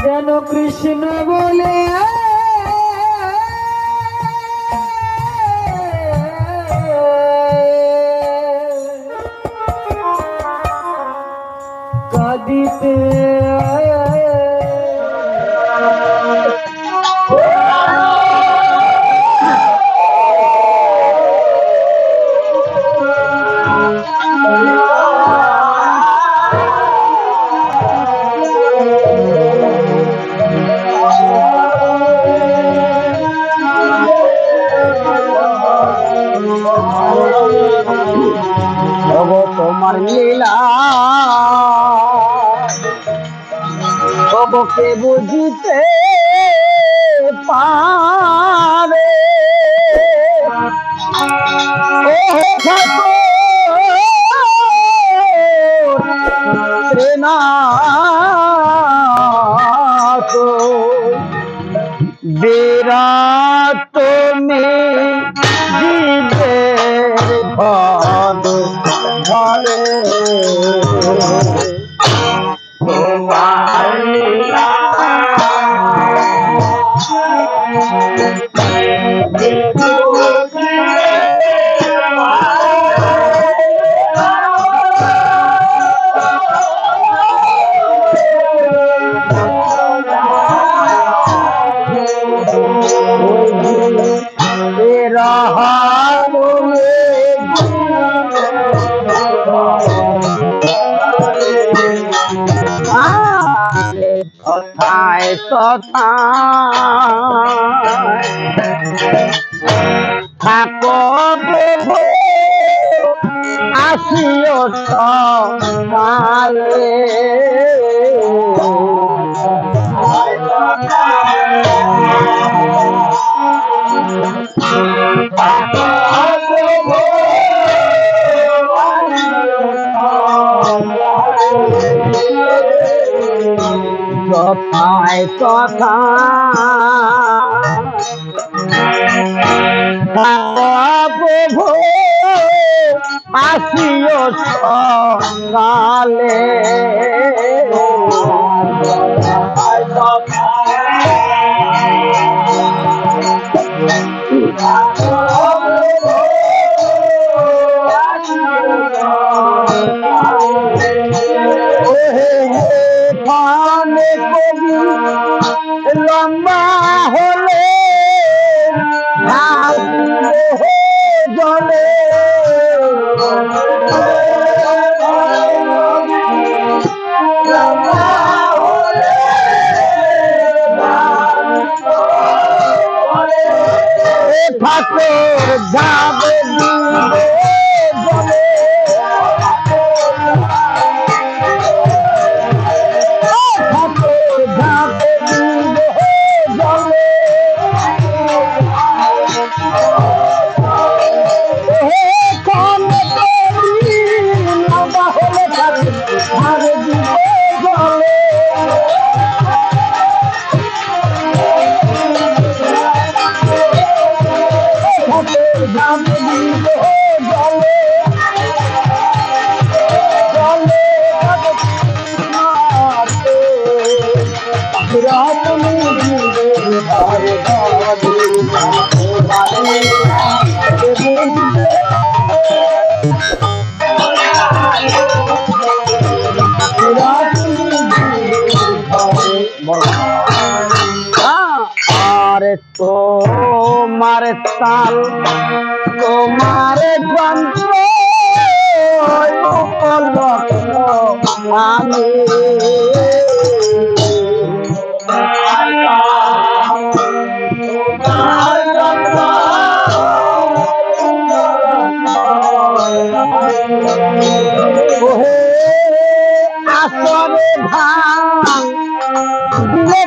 যেন কৃষ্ণ বলে কাঁদিতে তোমার লীলা কে বুঝিতে পারে না তো বিরাট জীবের ভদ ধরে তোমার লীলা কথায় থাকো আসিও সকালে কথায় কথা প্রভু আসিও সকালে লম্বা হলে জলে ঠাকুর যাবে জলে তোমার তাল তোমার যন্ত্র আমি আসরে ভাঙ দিলে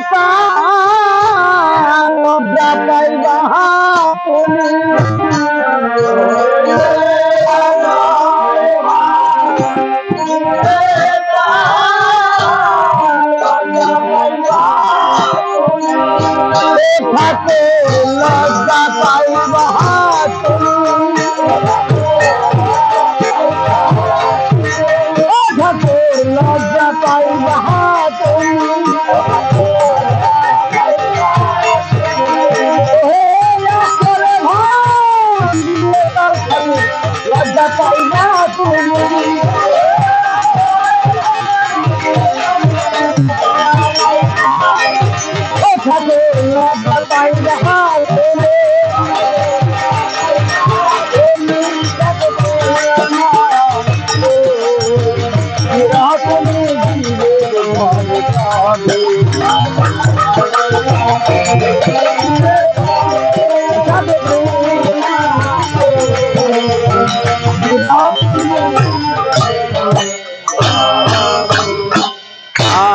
যাবে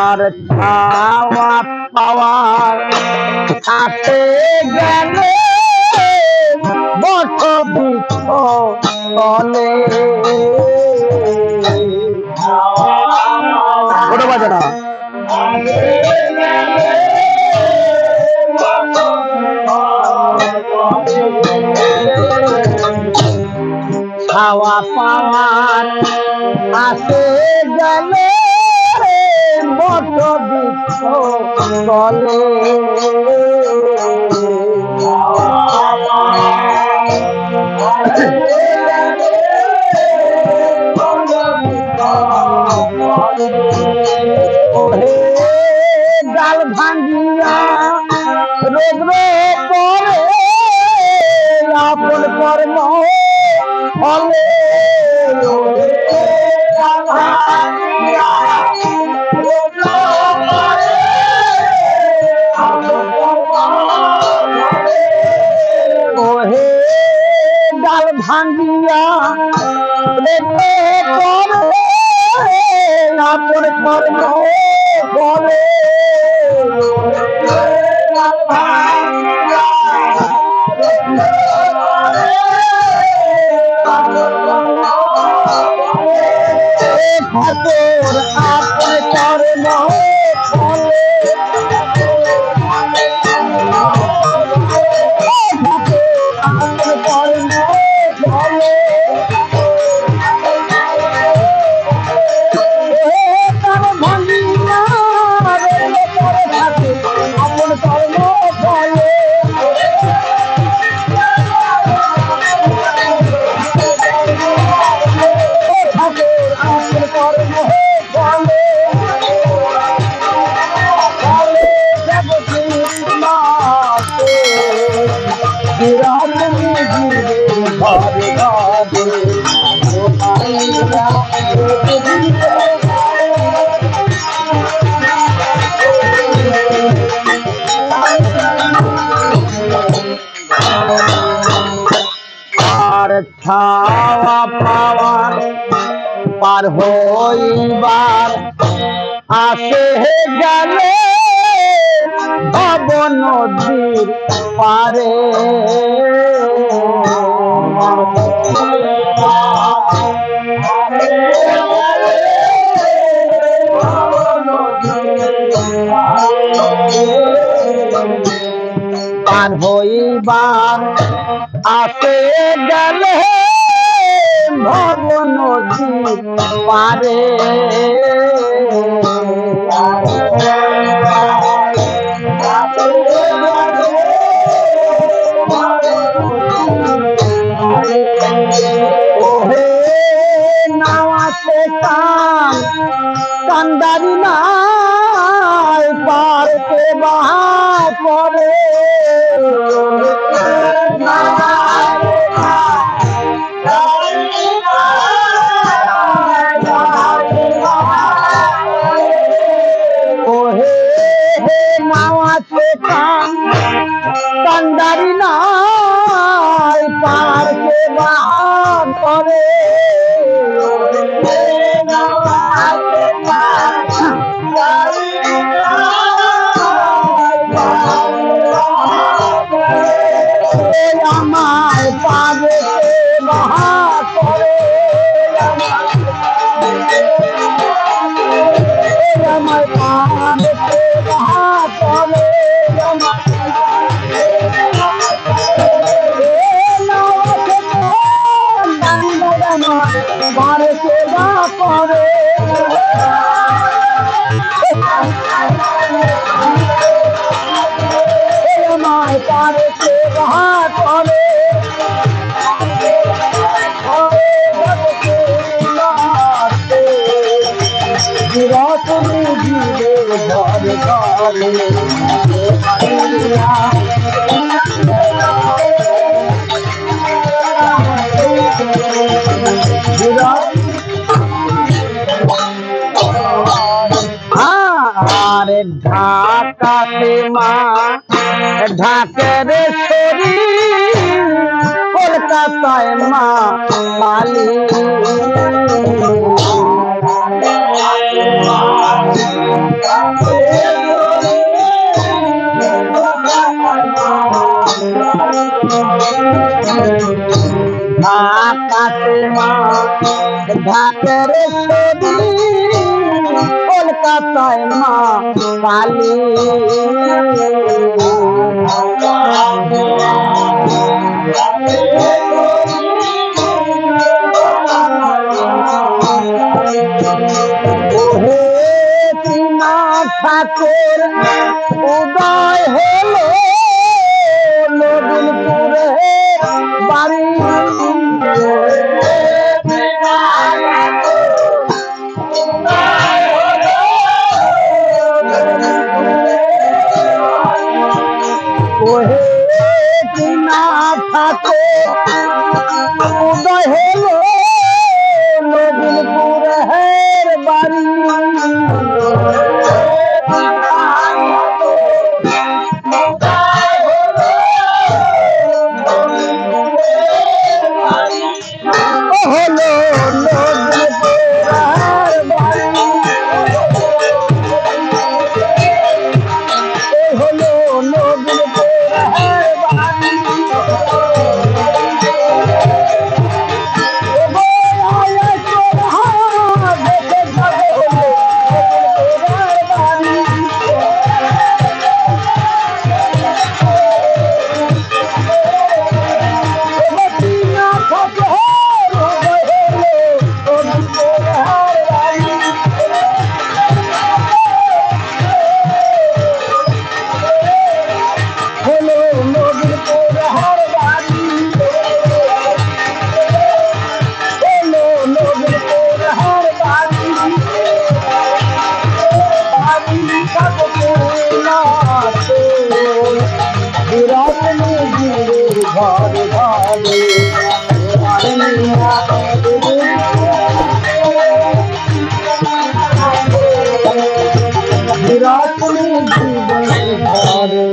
আর খাওয়া পাওয়ার কাছে গেলে বট বৃক্ষ তলে ওটা বাজে না খাওয়া পাওয়ার কাছে গেলে বট বৃক্ষ তলে ডাল ভাঙ্গিয়া রোদ্রে পরে আপন কর্ম ফলে ওহে ডাল ভাঙ্গিয়া রোদ্রে পরে আপন কর্ম ফলে ঠাকুর আপন কর্ম ফলে আপন কর্ম ফলে আপন কর্ম ফলে আর খাওয়া পাওয়ার পার হইবার আসে গেলে ভব নদীর পারে পার হইবার আসে গেলে ভব নদীর পারে ওহে নাওয়াতে কান কান্দারি নাই পারতে বাহা করে ওহে নাওয়াতে কান কান্দারি নাই পারতে বাহা করে আমায় পাবে বাহা করে আমায় পাবে বাহা করে বারে সেবা করে আমায় পারে সেবা করে রতনে জীবে ঘরে ঘরে আরে ঢাকাতে মা ঢাকের শরীর কলকাতায় মা কালী ঢাকাতে মা ঢাকের শরীর কলকাতায় মা কালী ঠাকুর উদয় হলো নবীনপুরে বাড়ি ওহে ঠাকুর উদয় হলো নবীনপুরের বাড়ি ঘরে ঘরে বিরাট জীবন ঘরে